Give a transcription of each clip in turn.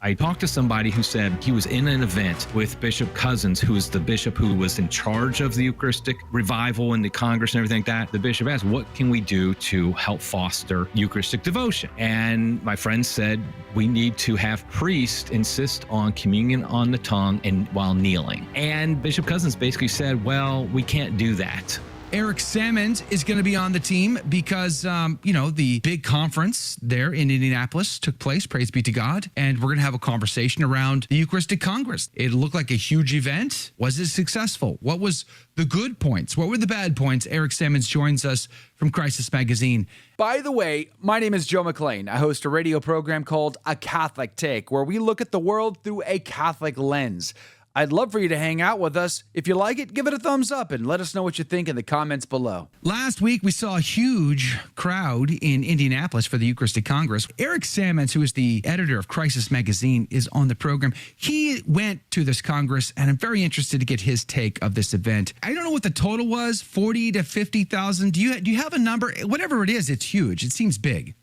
I talked to somebody who said he was in an event with Bishop Cousins, who is the bishop who was in charge of the Eucharistic revival and the Congress and everything like that. The bishop asked, what can we do to help foster Eucharistic devotion? And my friend said, we need to have priests insist on communion on the tongue and while kneeling. And Bishop Cousins basically said, well, we can't do that. Eric Sammons is going to be on the team because, the big conference there in Indianapolis took place, praise be to God, and we're going to have a conversation around the Eucharistic Congress. It looked like a huge event. Was it successful? What was the good points? What were the bad points? Eric Sammons joins us from Crisis Magazine. By the way, my name is Joe McLean. I host a radio program called A Catholic Take, where we look at the world through a Catholic lens. I'd love for you to hang out with us. If you like it, give it a thumbs up and let us know what you think in the comments below. Last week, we saw a huge crowd in Indianapolis for the Eucharistic Congress. Eric Sammons, who is the editor of Crisis Magazine, is on the program. He went to this Congress, and I'm very interested to get his take of this event. I don't know what the total was, 40 to 50,000. Do you have a number? Whatever it is, it's huge. It seems big.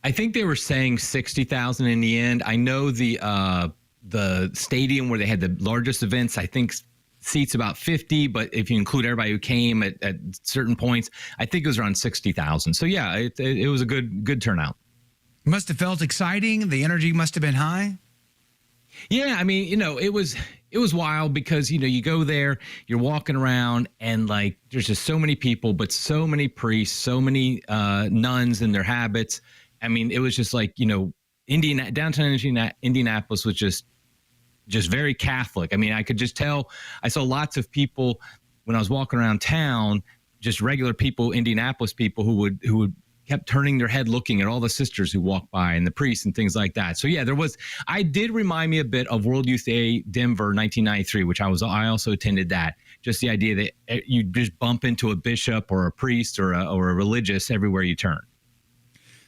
I think they were saying 60,000 in the end. I know the stadium where they had the largest events, I think seats about 50, but if you include everybody who came at certain points, I think it was around 60,000. So yeah, it was a good turnout. Must have felt exciting. The energy must have been high. Yeah, I mean, it was wild because, you go there, you're walking around and like there's just so many people, but so many priests, so many nuns in their habits. I mean, it was just like, downtown Indianapolis was just very Catholic. I mean, I could just tell. I saw lots of people when I was walking around town, just regular people, Indianapolis people who would kept turning their head looking at all the sisters who walked by and the priests and things like that. So yeah, I did remind me a bit of World Youth Day Denver 1993, which I also attended that. Just the idea that you just bump into a bishop or a priest or a religious everywhere you turn.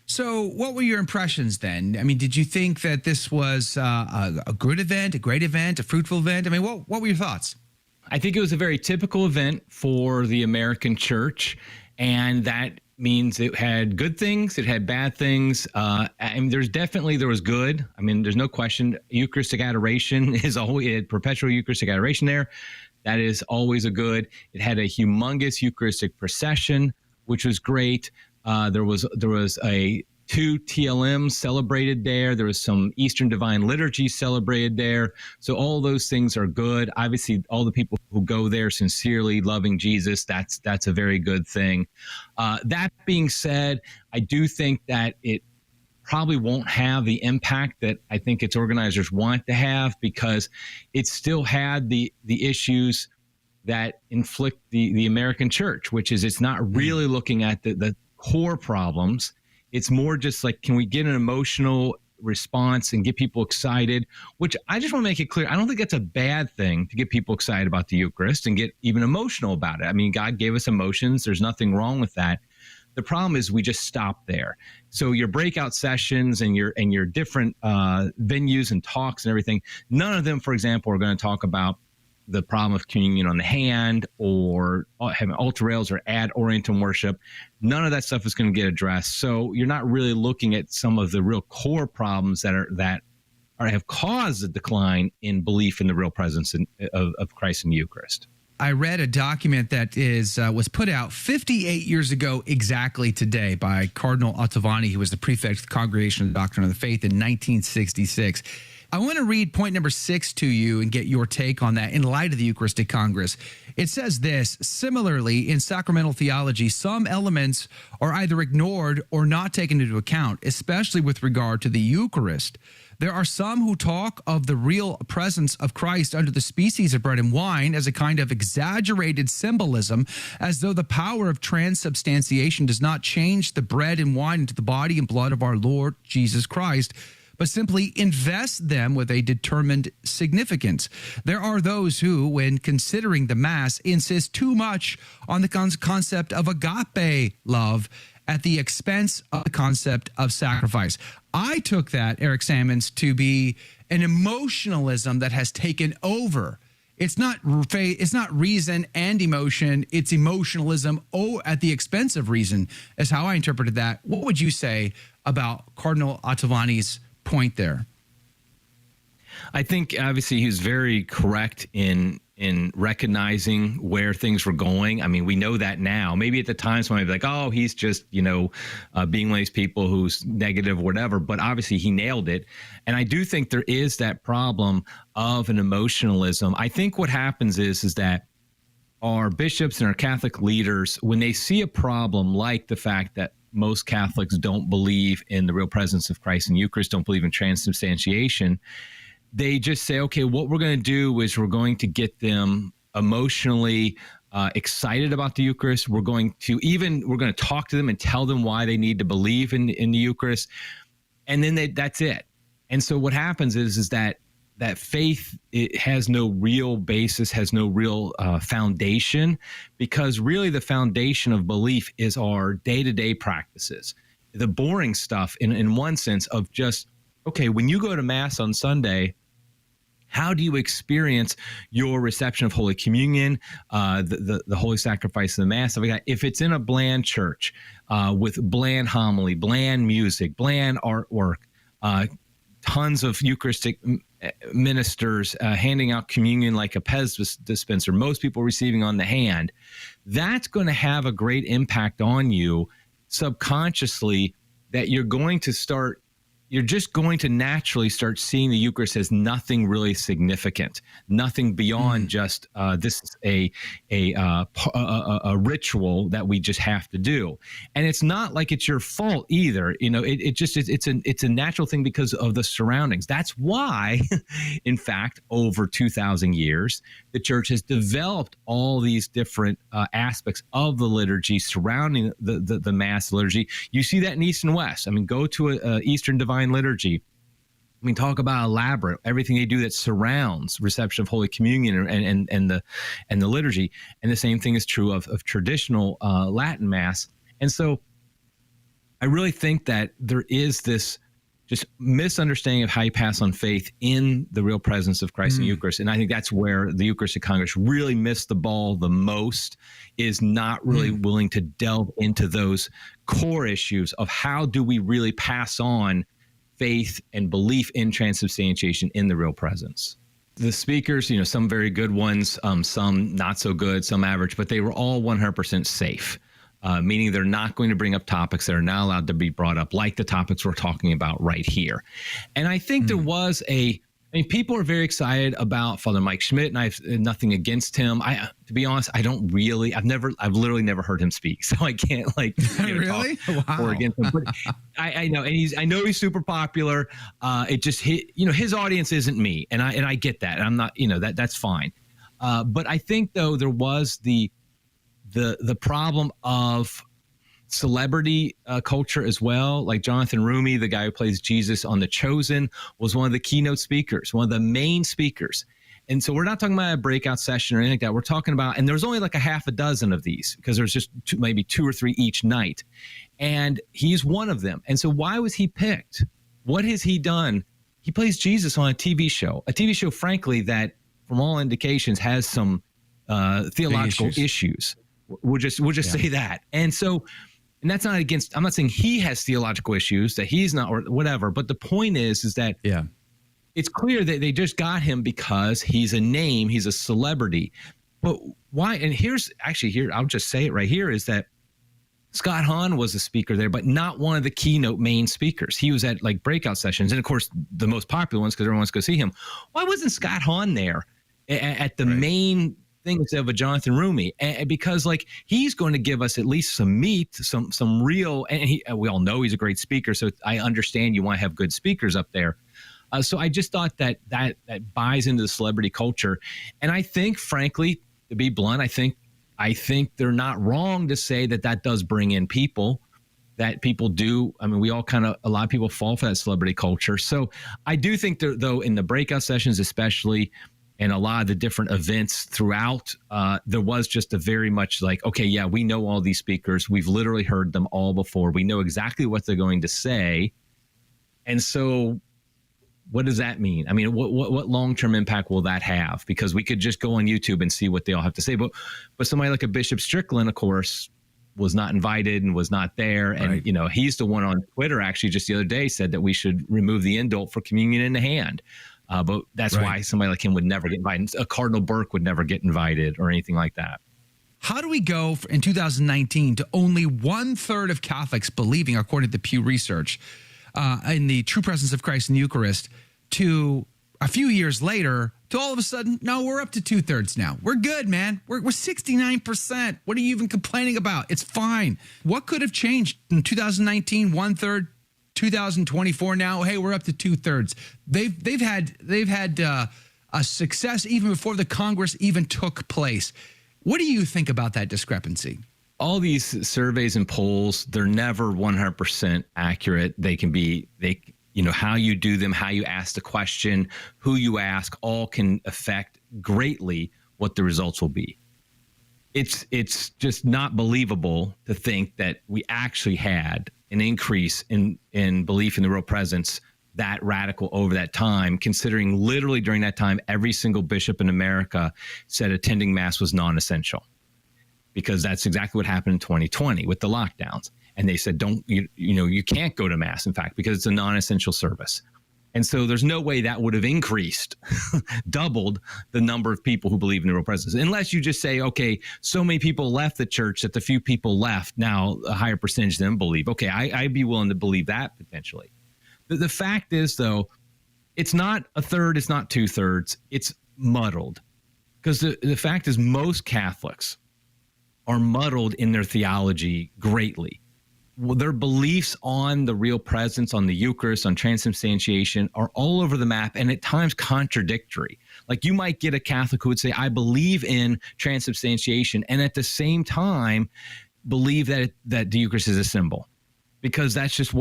So what were your impressions then? I mean, did you think that this was a good event, a great event, a fruitful event? I mean, what were your thoughts? I think it was a very typical event for the American church, and that means it had good things, it had bad things. And there was good. I mean, there's no question. Eucharistic adoration is always perpetual Eucharistic adoration there. That is always a good. It had a humongous Eucharistic procession, which was great. There was two TLMs celebrated there. There was some Eastern Divine Liturgy celebrated there. So all those things are good. Obviously, all the people who go there sincerely loving Jesus, that's a very good thing. That being said, I do think that it probably won't have the impact that I think its organizers want to have, because it still had the issues that inflict the American church, which is it's not really looking at the core problems. It's more just like, can we get an emotional response and get people excited? Which I just want to make it clear, I don't think that's a bad thing to get people excited about the Eucharist and get even emotional about it. I mean, God gave us emotions. There's nothing wrong with that. The problem is we just stop there. So your breakout sessions and your different venues and talks and everything, none of them, for example, are going to talk about the problem of communion on the hand or having altar rails or ad orientem worship. None of that stuff is going to get addressed. So you're not really looking at some of the real core problems that have caused the decline in belief in the real presence of Christ in the Eucharist. I read a document that was put out 58 years ago exactly today by Cardinal Ottavani, who was the prefect of the Congregation of the Doctrine of the Faith in 1966. I want to read point number 6 to you and get your take on that in light of the Eucharistic Congress. It says this: similarly, in sacramental theology, some elements are either ignored or not taken into account, especially with regard to the Eucharist. There are some who talk of the real presence of Christ under the species of bread and wine as a kind of exaggerated symbolism, as though the power of transubstantiation does not change the bread and wine into the body and blood of our Lord Jesus Christ, but simply invest them with a determined significance. There are those who, when considering the Mass, insist too much on the concept of agape love at the expense of the concept of sacrifice. I took that, Eric Sammons, to be an emotionalism that has taken over. It's not reason and emotion. It's emotionalism at the expense of reason, is how I interpreted that. What would you say about Cardinal Ottavani's point there? I think obviously he was very correct in recognizing where things were going. I mean, we know that now. Maybe at the time somebody would be like, oh, he's just, being one of these people who's negative or whatever. But obviously he nailed it. And I do think there is that problem of an emotionalism. I think what happens is that our bishops and our Catholic leaders, when they see a problem like the fact that most Catholics don't believe in the real presence of Christ in Eucharist, don't believe in transubstantiation, they just say, okay, what we're going to do is we're going to get them emotionally excited about the Eucharist. We're going to talk to them and tell them why they need to believe in the Eucharist. And then that's it. And so what happens is that faith, it has no real basis, has no real foundation, because really the foundation of belief is our day-to-day practices. The boring stuff in one sense of just, okay, when you go to Mass on Sunday, how do you experience your reception of Holy Communion, the Holy Sacrifice of the Mass? If it's in a bland church with bland homily, bland music, bland artwork, tons of Eucharistic ministers handing out communion like a Pez dispenser, most people receiving on the hand, that's going to have a great impact on you subconsciously, that you're just going to naturally start seeing the Eucharist as nothing really significant, nothing beyond just this is a ritual that we just have to do. And it's not like it's your fault either. It's a natural thing because of the surroundings. That's why, in fact, over 2,000 years, the Church has developed all these different aspects of the liturgy surrounding the Mass liturgy. You see that in East and West. I mean, go to a Eastern Divine Liturgy. I mean, talk about elaborate, everything they do that surrounds reception of Holy Communion and the liturgy. And the same thing is true of traditional Latin Mass. And so I really think that there is this just misunderstanding of how you pass on faith in the real presence of Christ in the Eucharist. And I think that's where the Eucharistic Congress really missed the ball the most, is not really willing to delve into those core issues of how do we really pass on faith and belief in transubstantiation in the real presence. The speakers, some very good ones, some not so good, some average, but they were all 100% safe. Meaning they're not going to bring up topics that are not allowed to be brought up, like the topics we're talking about right here. And I think there was people are very excited about Father Mike Schmidt, and I have nothing against him. To be honest, I've literally never heard him speak, so I can't really talk or against him. But I know, and I know he's super popular. It just his audience isn't me, and I get that, and I'm not, that's fine. But I think though there was the problem of celebrity culture as well. Like Jonathan Rumi, the guy who plays Jesus on The Chosen, was one of the keynote speakers, one of the main speakers. And so we're not talking about a breakout session or anything like that. We're talking about, and there's only like a half a dozen of these because there's just maybe 2 or 3 each night. And he's one of them. And so why was he picked? What has he done? He plays Jesus on a TV show, frankly, that from all indications has some theological issues. We'll just say that. And so, and that's not against, I'm not saying he has theological issues that he's not or whatever, but the point is that it's clear that they just got him because he's a name, he's a celebrity. But why? And I'll just say it right here, is that Scott Hahn was a speaker there, but not one of the keynote main speakers. He was at like breakout sessions. And of course, the most popular ones because everyone wants to go see him. Why wasn't Scott Hahn there at the main things of a Jonathan Rumi? And because he's going to give us at least some meat, some real, and we all know he's a great speaker. So I understand you want to have good speakers up there. So I just thought that buys into the celebrity culture. And I think, frankly, to be blunt, I think they're not wrong to say that does bring in people, that people do. I mean, a lot of people fall for that celebrity culture. So I do think though, in the breakout sessions, especially, and a lot of the different events throughout, there was just a very much okay, yeah, we know all these speakers. We've literally heard them all before. We know exactly what they're going to say. And so what does that mean? I mean, what long-term impact will that have? Because we could just go on YouTube and see what they all have to say. But somebody like a Bishop Strickland, of course, was not invited and was not there. And, he's the one on Twitter actually just the other day said that we should remove the indult for communion in the hand. But that's Right. why somebody like him would never get invited. A Cardinal Burke would never get invited or anything like that. How do we go in 2019 to only 1/3 of Catholics believing, according to Pew Research, in the true presence of Christ in the Eucharist, to a few years later, to all of a sudden, no, we're up to 2/3 now. We're good, man. We're 69%. What are you even complaining about? It's fine. What could have changed in 2019, 1/3, 2024 now? Hey, we're up to 2/3. They've had a success even before the Congress even took place. What do you think about that discrepancy? All these surveys and polls, they're never 100% accurate. They can be, how you do them, how you ask the question, who you ask, all can affect greatly what the results will be. It's just not believable to think that we actually had an increase in belief in the real presence that radical over that time, considering literally during that time, every single bishop in America said attending Mass was non-essential, because that's exactly what happened in 2020 with the lockdowns. And they said, you can't go to Mass, in fact, because it's a non-essential service. And so there's no way that would have increased, doubled the number of people who believe in the real presence, unless you just say, okay, so many people left the church that the few people left, now a higher percentage of them believe. Okay, I'd be willing to believe that potentially. The fact is, though, it's not 1/3, it's not 2/3, it's muddled. Because the fact is, most Catholics are muddled in their theology greatly. Well, their beliefs on the real presence, on the Eucharist, on transubstantiation are all over the map, and at times contradictory. Like, you might get a Catholic who would say, I believe in transubstantiation, and at the same time believe that the Eucharist is a symbol. Because that's just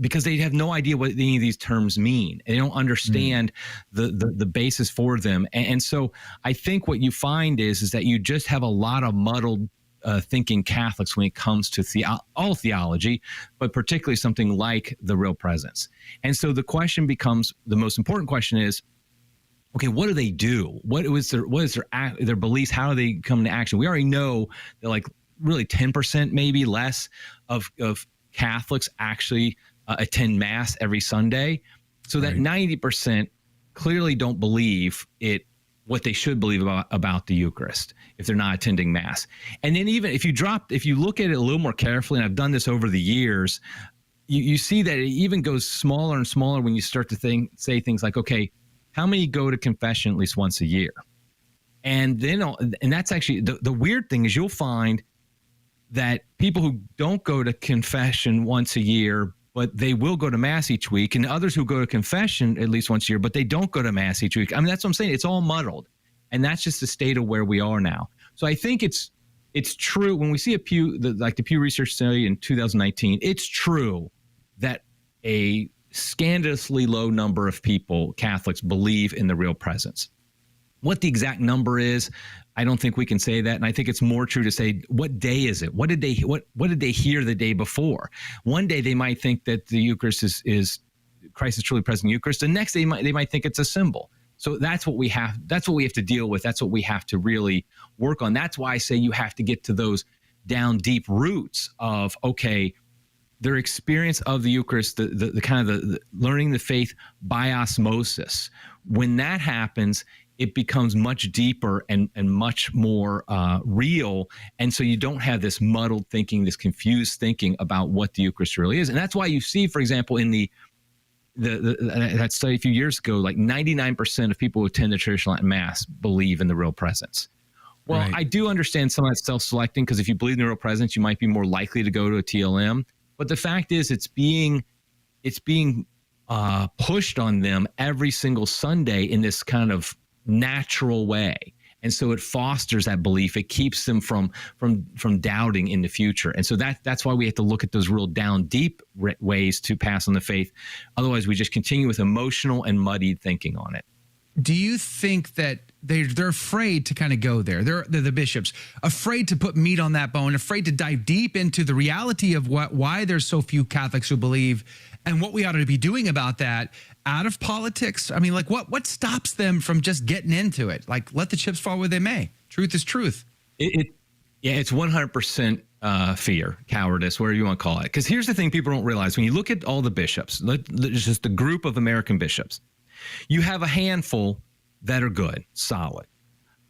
because they have no idea what any of these terms mean. They don't understand the basis for them. And so I think what you find is that you just have a lot of muddled thinking Catholics when it comes to all theology, but particularly something like the real presence. And so the question becomes, the most important question is, okay, what do they do? What is their beliefs? How do they come to action? We already know that, like, really 10%, maybe less of Catholics actually attend Mass every Sunday. So that 90% clearly don't believe what they should believe about the Eucharist if they're not attending Mass. And then even if you look at it a little more carefully, and I've done this over the years, you see that it even goes smaller and smaller when you start to say things like, okay, how many go to confession at least once a year? And that's actually the weird thing is, you'll find that people who don't go to confession once a year, but they will go to Mass each week, and others who go to confession at least once a year, but they don't go to Mass each week. I mean, that's what I'm saying. It's all muddled. And that's just the state of where we are now. So I think it's true when we see the Pew Research study in 2019, it's true that a scandalously low number of people, Catholics, believe in the real presence. What the exact number is, I don't think we can say that. And I think it's more true to say, what day is it? What did they hear the day before? One day they might think that the Eucharist is Christ is truly present in the Eucharist. The next day they might think it's a symbol. So that's what we have to deal with. That's what we have to really work on. That's why I say you have to get to those down deep roots of, okay, their experience of the Eucharist, the kind of the learning the faith by osmosis. When that happens, it becomes much deeper and much more real. And so you don't have this muddled thinking, this confused thinking about what the Eucharist really is. And that's why you see, for example, in that study a few years ago, like 99% of people who attend the traditional Latin Mass believe in the real presence. Well, right. I do understand some of that self-selecting, because if you believe in the real presence, you might be more likely to go to a TLM. But the fact is, it's being pushed on them every single Sunday in this kind of natural way. And so it fosters that belief. It keeps them from doubting in the future. And so that's why we have to look at those real down deep ways to pass on the faith. Otherwise, we just continue with emotional and muddied thinking on it. Do you think that they're afraid to kind of go there? They're the bishops, afraid to put meat on that bone, afraid to dive deep into the reality of why there's so few Catholics who believe and what we ought to be doing about that out of politics? I mean, like, what stops them from just getting into it? Like, let the chips fall where they may. Truth is truth. It's 100% fear, cowardice, whatever you want to call it. Because here's the thing people don't realize. When you look at all the bishops, just the group of American bishops, You have a handful that are good, solid.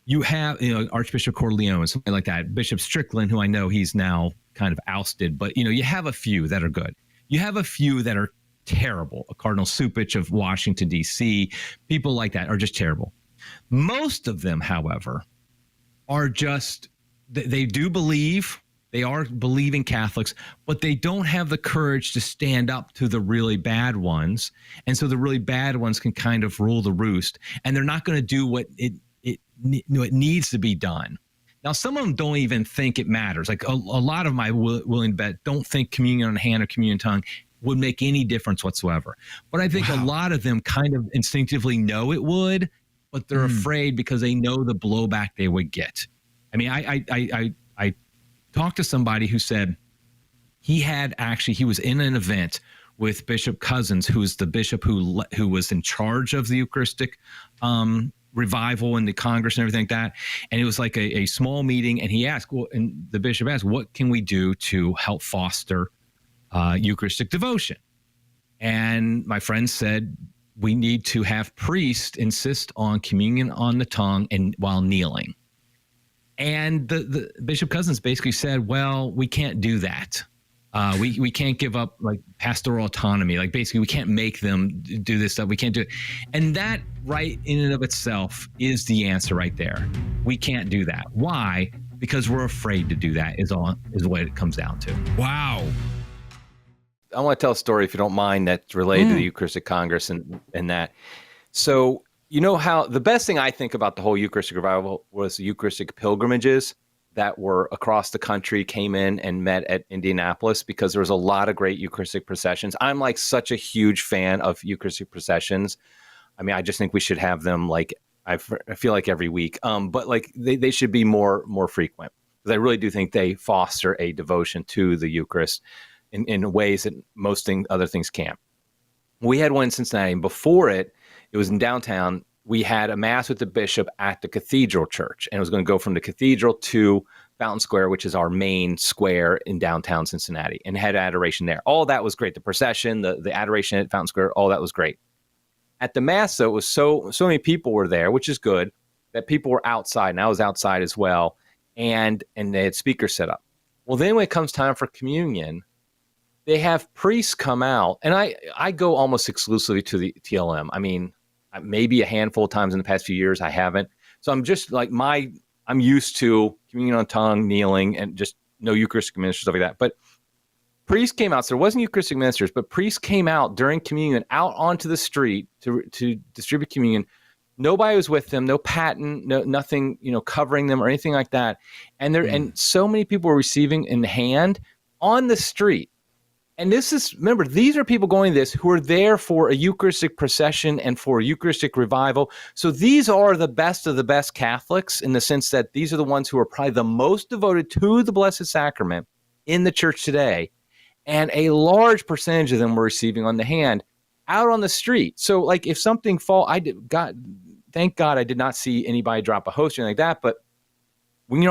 You have, Archbishop Corleone, something like that. Bishop Strickland, who I know he's now kind of ousted, but, you have a few that are good. You have a few that are terrible. Cardinal Supich of Washington, D.C., people like that are just terrible. Most of them, however, are just, they do believe, they are believing Catholics, but they don't have the courage to stand up to the really bad ones. And so the really bad ones can kind of rule the roost, and they're not going to do what it needs to be done. Now, some of them don't even think it matters. Like a lot of my willing to bet don't think communion on the hand or communion tongue would make any difference whatsoever. But I think a lot of them kind of instinctively know it would, but they're afraid because they know the blowback they would get. I mean, I talked to somebody who said he was in an event with Bishop Cousins, who is the bishop who was in charge of the Eucharistic revival and the Congress and everything like that. And it was like a small meeting. And he asked, and the bishop asked, what can we do to help foster Eucharistic devotion? And my friend said, we need to have priests insist on communion on the tongue and while kneeling. And the Bishop Cousins basically said, well, we can't do that. We can't give up like pastoral autonomy. Like basically we can't make them do this stuff. We can't do it. And that right in and of itself is the answer right there. We can't do that. Why? Because we're afraid to do that is what it comes down to. Wow. I want to tell a story, if you don't mind, that's related to the Eucharistic Congress and that. So, how the best thing I think about the whole Eucharistic revival was the Eucharistic pilgrimages that were across the country, came in and met at Indianapolis, because there was a lot of great Eucharistic processions. I'm like such a huge fan of Eucharistic processions. I mean, I just think we should have them like, I feel like every week, but like they should be more frequent, because I really do think they foster a devotion to the Eucharist in ways that most other things can't. We had one in Cincinnati, and before it was in downtown. We had a mass with the bishop at the cathedral church, and it was going to go from the cathedral to Fountain Square, which is our main square in downtown Cincinnati, and had adoration there. All that was great. The procession, the adoration at Fountain Square, all that was great. At the mass, though, it was so many people were there, which is good, that people were outside, and I was outside as well, and they had speakers set up. Well, then when it comes time for communion, they have priests come out, and I go almost exclusively to the TLM. I mean, maybe a handful of times in the past few years I haven't. So I'm just like I'm used to communion on tongue, kneeling, and just no Eucharistic ministers, stuff like that. But priests came out. So there wasn't Eucharistic ministers, but priests came out during communion out onto the street to distribute communion. Nobody was with them, no patent, nothing, covering them or anything like that. And so many people were receiving in hand on the street. And remember, these are people going to this who are there for a Eucharistic procession and for a Eucharistic revival. So these are the best of the best Catholics, in the sense that these are the ones who are probably the most devoted to the Blessed Sacrament in the church today. And a large percentage of them were receiving on the hand out on the street. So like if something thank God I did not see anybody drop a host or anything like that. But when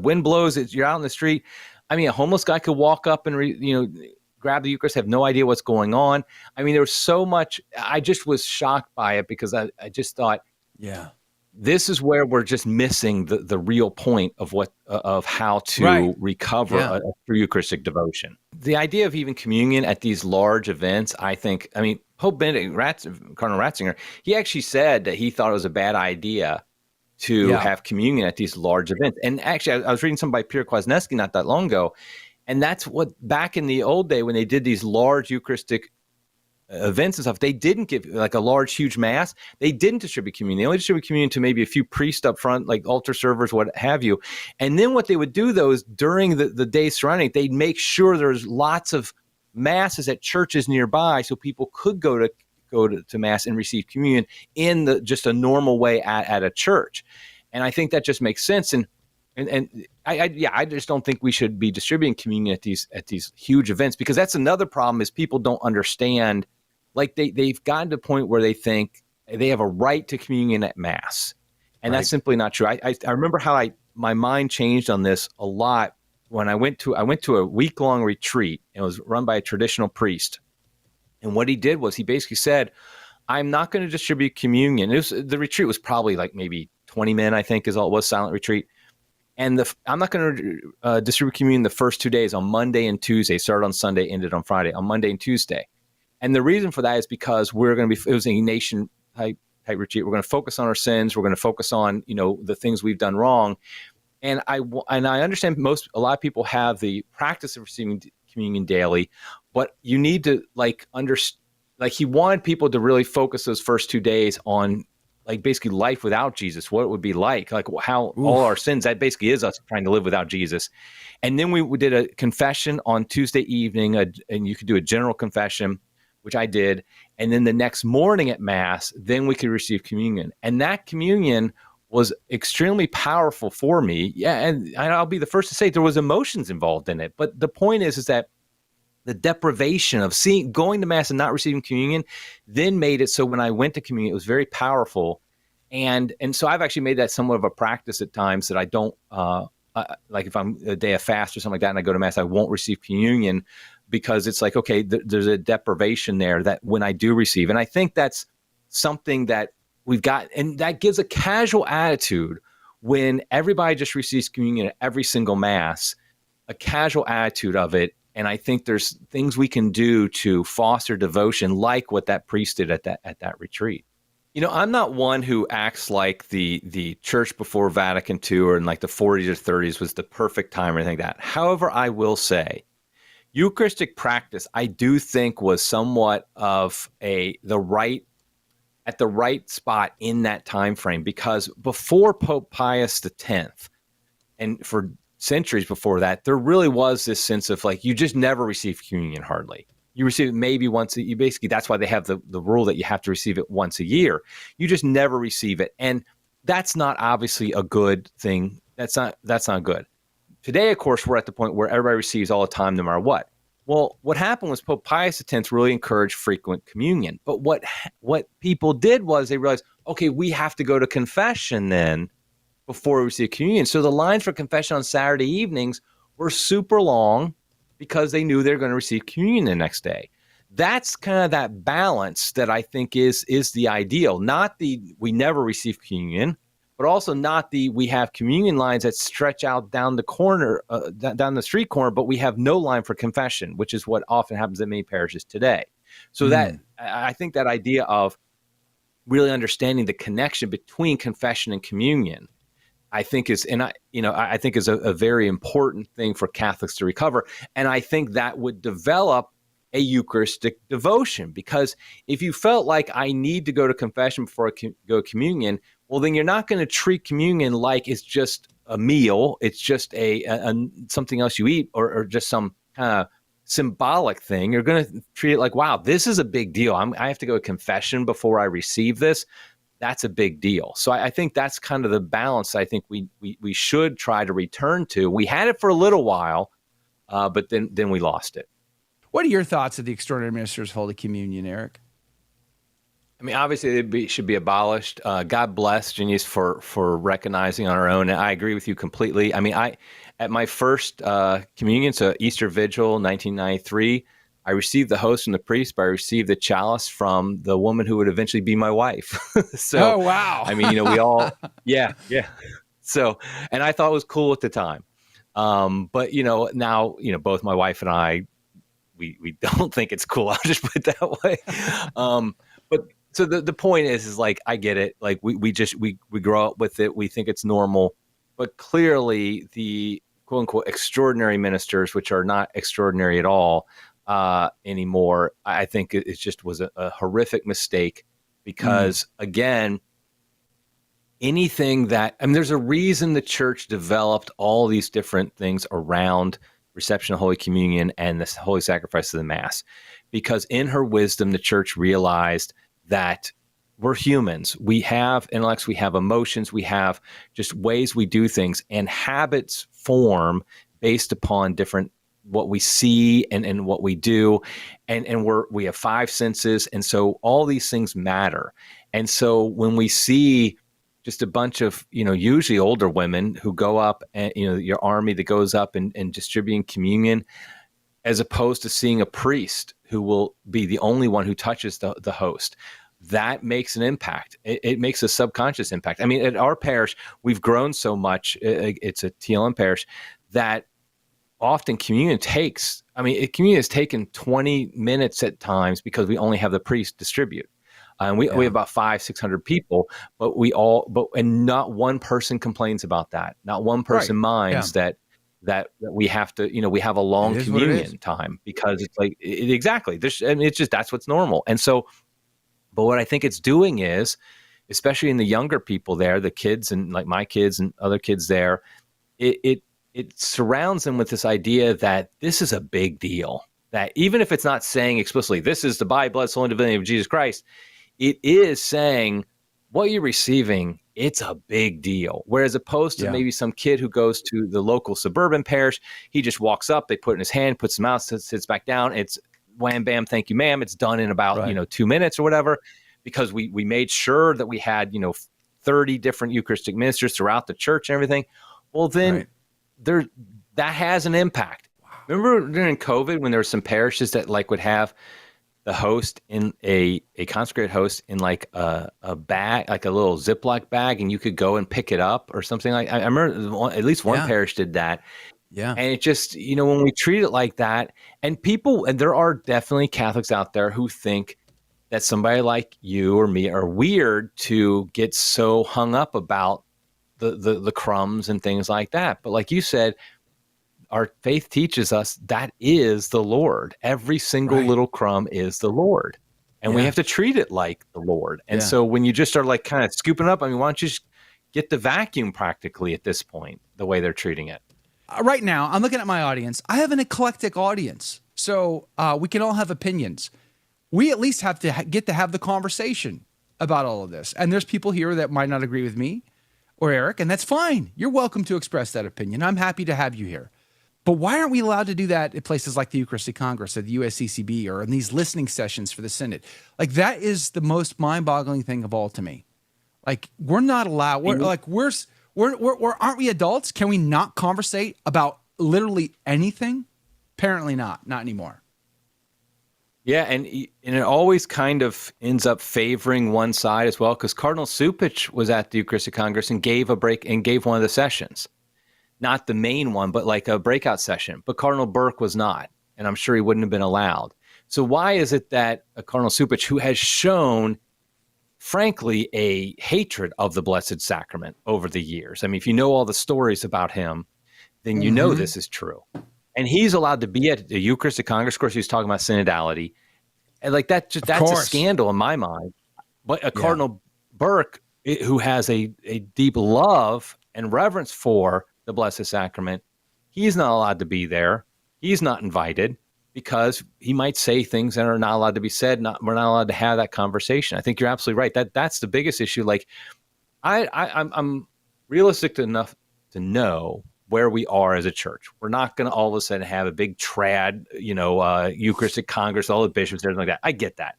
wind blows, you're out on the street. I mean, a homeless guy could walk up and, grab the Eucharist, have no idea what's going on. I mean, there was so much. I just was shocked by it, because I just thought, this is where we're just missing the real point of how to recover a true Eucharistic devotion. The idea of even communion at these large events, Pope Benedict Cardinal Ratzinger, he actually said that he thought it was a bad idea to have communion at these large events. And actually, I was reading something by Pierre Kwasniewski not that long ago, and that's what, back in the old day when they did these large Eucharistic events and stuff, they didn't give like a large, huge mass. They didn't distribute communion. They only distributed communion to maybe a few priests up front, like altar servers, what have you. And then what they would do, though, is during the day surrounding, they'd make sure there's lots of masses at churches nearby, so people could go to mass and receive communion in just a normal way at a church. And I think that just makes sense. And I just don't think we should be distributing communion at these huge events, because that's another problem, is people don't understand. Like they've gotten to a point where they think they have a right to communion at mass, and that's simply not true. I remember how my mind changed on this a lot when I went to a week-long retreat, and it was run by a traditional priest. And what he did was he basically said, I'm not going to distribute communion. The retreat was probably like maybe 20 men, I think is all it was, silent retreat. And I'm not going to distribute communion the first 2 days, on Monday and Tuesday. Started on Sunday, ended on Friday, on Monday and Tuesday. And the reason for that is because it was a nation type retreat. We're going to focus on our sins. We're going to focus on, the things we've done wrong. And I understand a lot of people have the practice of receiving communion daily, but you need to he wanted people to really focus those first 2 days on basically life without Jesus, what it would be like how all our sins, that basically is us trying to live without Jesus. And then we did a confession on Tuesday evening, and you could do a general confession, which I did. And then the next morning at Mass, then we could receive communion. And that communion was extremely powerful for me. Yeah, and I'll be the first to say there was emotions involved in it. But the point is that the deprivation of going to Mass and not receiving communion then made it so when I went to communion, it was very powerful. And so I've actually made that somewhat of a practice at times, that I don't, if I'm a day of fast or something like that and I go to Mass, I won't receive communion, because it's like, okay, there's a deprivation there that when I do receive. And I think that's something that we've got, and that gives a casual attitude when everybody just receives communion at every single Mass, a casual attitude of it. And I think there's things we can do to foster devotion, like what that priest did at that retreat. I'm not one who acts like the church before Vatican II or in like the 40s or 30s was the perfect time or anything like that. However, I will say Eucharistic practice, I do think, was somewhat of at the right spot in that time frame, because before Pope Pius X, and for centuries before that, there really was this sense of you just never receive communion hardly. You receive it maybe once. Basically, that's why they have the rule that you have to receive it once a year. You just never receive it. And that's not obviously a good thing. That's not good. Today, of course, we're at the point where everybody receives all the time, no matter what. Well, what happened was Pope Pius X really encouraged frequent communion. But what people did was they realized, okay, we have to go to confession then before we receive communion. So the lines for confession on Saturday evenings were super long, because they knew they were going to receive communion the next day. That's kind of that balance that I think is the ideal. Not we never receive communion, but also not we have communion lines that stretch out down the corner, down the street corner, but we have no line for confession, which is what often happens in many parishes today. So that I think that idea of really understanding the connection between confession and communion, I think is a very important thing for Catholics to recover. And I think that would develop a Eucharistic devotion, because if you felt like I need to go to confession before I go to communion, well, then you're not going to treat communion like it's just a meal. It's just a something else you eat, or just some kind of symbolic thing. You're going to treat it like, wow, this is a big deal. I have to go to confession before I receive this. That's a big deal. So I think that's kind of the balance I think we should try to return to. We had it for a little while, but then we lost it. What are your thoughts of the extraordinary ministers of Holy Communion, Eric? I mean, obviously they should be abolished. God bless Genius for recognizing on our own. And I agree with you completely. I mean, at my first communion, so Easter Vigil, 1993, I received the host from the priest, but I received the chalice from the woman who would eventually be my wife. So, oh, wow. I mean, we all, yeah. So, and I thought it was cool at the time. But, now, both my wife and I, we don't think it's cool. I'll just put it that way. But so the point is like, I get it. Like we grow up with it. We think it's normal, but clearly the quote unquote extraordinary ministers, which are not extraordinary at all, anymore. I think it just was a horrific mistake, because again, anything there's a reason the church developed all these different things around reception of Holy Communion and the Holy Sacrifice of the Mass, because in her wisdom, the church realized that we're humans. We have intellects, we have emotions, we have just ways we do things, and habits form based upon different what we see and what we do, and we have five senses, and so all these things matter. And so when we see just a bunch of usually older women who go up and your army that goes up and distributing communion, as opposed to seeing a priest who will be the only one who touches the host, that makes an impact. It makes a subconscious impact. I mean, at our parish, we've grown so much. It's a TLM parish that often communion has taken 20 minutes at times because we only have the priest distribute. And we have about 500-600 people, and not one person complains about that. Not one person minds that we have to, we have a long communion time, because it's like, exactly. It's just, that's what's normal. And so, but what I think it's doing is, especially in the younger people there, the kids and like my kids and other kids there, it surrounds them with this idea that this is a big deal. That even if it's not saying explicitly, this is the body, blood, soul, and divinity of Jesus Christ, it is saying what you're receiving, it's a big deal. Whereas opposed to maybe some kid who goes to the local suburban parish, he just walks up, they put it in his hand, puts them out, sits back down. It's wham, bam, thank you, ma'am. It's done in about, 2 minutes or whatever, because we made sure that we had, 30 different Eucharistic ministers throughout the church and everything. Well, then that has an impact. Wow. Remember during COVID when there were some parishes that would have the host in a consecrated host in like a bag, like a little Ziploc bag, and you could go and pick it up or something like. I remember at least one parish did that. Yeah. And it just, when we treat it like that, and there are definitely Catholics out there who think that somebody like you or me are weird to get so hung up about the crumbs and things like that. But like you said, our faith teaches us that is the Lord. Every single little crumb is the Lord. And we have to treat it like the Lord. And so when you just are kind of scooping up, why don't you just get the vacuum practically at this point, the way they're treating it? Right now, I'm looking at my audience. I have an eclectic audience. So we can all have opinions. We at least have to get to have the conversation about all of this. And there's people here that might not agree with me or Eric, and that's fine. You're welcome to express that opinion. I'm happy to have you here. But why aren't we allowed to do that at places like the Eucharistic Congress or the USCCB or in these listening sessions for the Synod? That is the most mind-boggling thing of all to me. We're not allowed. Aren't we adults? Can we not conversate about literally anything? Apparently not. Not anymore. Yeah, and it always kind of ends up favoring one side as well, because Cardinal Cupich was at the Eucharistic Congress and gave one of the sessions. Not the main one, but like a breakout session. But Cardinal Burke was not, and I'm sure he wouldn't have been allowed. So why is it that Cardinal Cupich, who has shown, frankly, a hatred of the Blessed Sacrament over the years, I mean, if you know all the stories about him, then you know this is true. And he's allowed to be at the Eucharistic Congress. Of course, he was talking about synodality. And that's a scandal in my mind. But Cardinal Burke, who has a deep love and reverence for the Blessed Sacrament, he's not allowed to be there. He's not invited because he might say things that are not allowed to be said. We're not allowed to have that conversation. I think you're absolutely right. That's the biggest issue. I'm realistic enough to know where we are as a church. We're not going to all of a sudden have a big trad, Eucharistic Congress, all the bishops, everything like that. I get that.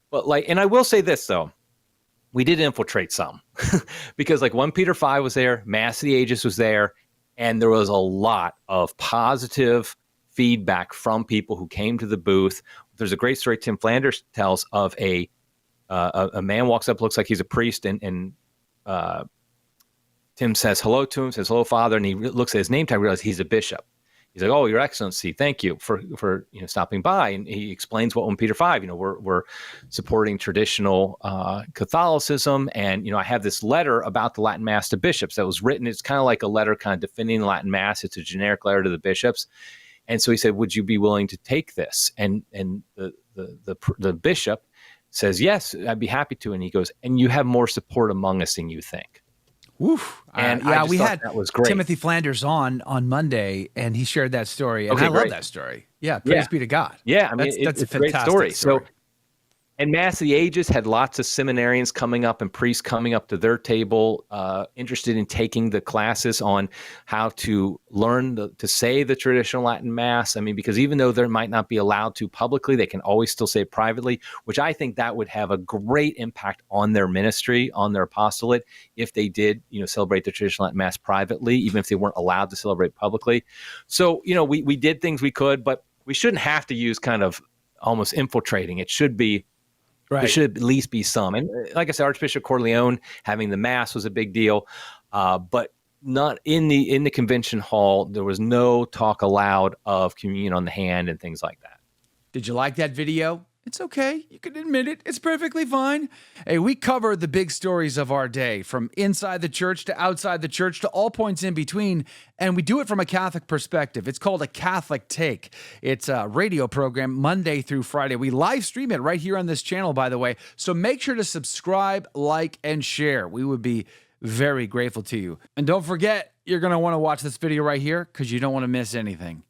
But and I will say this though, we did infiltrate some because 1 Peter 5 was there, Mass of the Ages was there, and there was a lot of positive feedback from people who came to the booth. There's a great story Tim Flanders tells of a man walks up, looks like he's a priest, and Tim says hello to him, says hello, Father, and he looks at his name tag, realizes he's a bishop. He's like, "Oh, Your Excellency, thank you for stopping by." And he explains what 1 Peter 5, we're supporting traditional Catholicism, and I have this letter about the Latin Mass to bishops that was written. It's kind of like a letter, kind of defending the Latin Mass. It's a generic letter to the bishops, and so he said, "Would you be willing to take this?" And the bishop says, "Yes, I'd be happy to." And he goes, "And you have more support among us than you think." Oof. And we had that was great. Timothy Flanders on Monday, and he shared that story, and I love that story. Yeah, praise be to God. Yeah, I mean, that's it's a a great fantastic story. So, and Mass of the Ages had lots of seminarians coming up and priests coming up to their table, interested in taking the classes on how to learn to say the traditional Latin Mass. I mean, because even though they might not be allowed to publicly, they can always still say it privately, which I think that would have a great impact on their ministry, on their apostolate, if they did, celebrate the traditional Latin Mass privately, even if they weren't allowed to celebrate publicly. So, we did things we could, but we shouldn't have to use kind of almost infiltrating. It should be There should at least be some. And like I said, Archbishop Corleone having the mass was a big deal, but not in the convention hall. There was no talk allowed of communion on the hand and things like that. Did you like that video? It's okay. You can admit it. It's perfectly fine. Hey, we cover the big stories of our day, from inside the church to outside the church to all points in between, and we do it from a Catholic perspective. It's called A Catholic Take. It's a radio program Monday through Friday. We live stream it right here on this channel, by the way, so make sure to subscribe, like, and share. We would be very grateful to you. And don't forget, you're going to want to watch this video right here because you don't want to miss anything.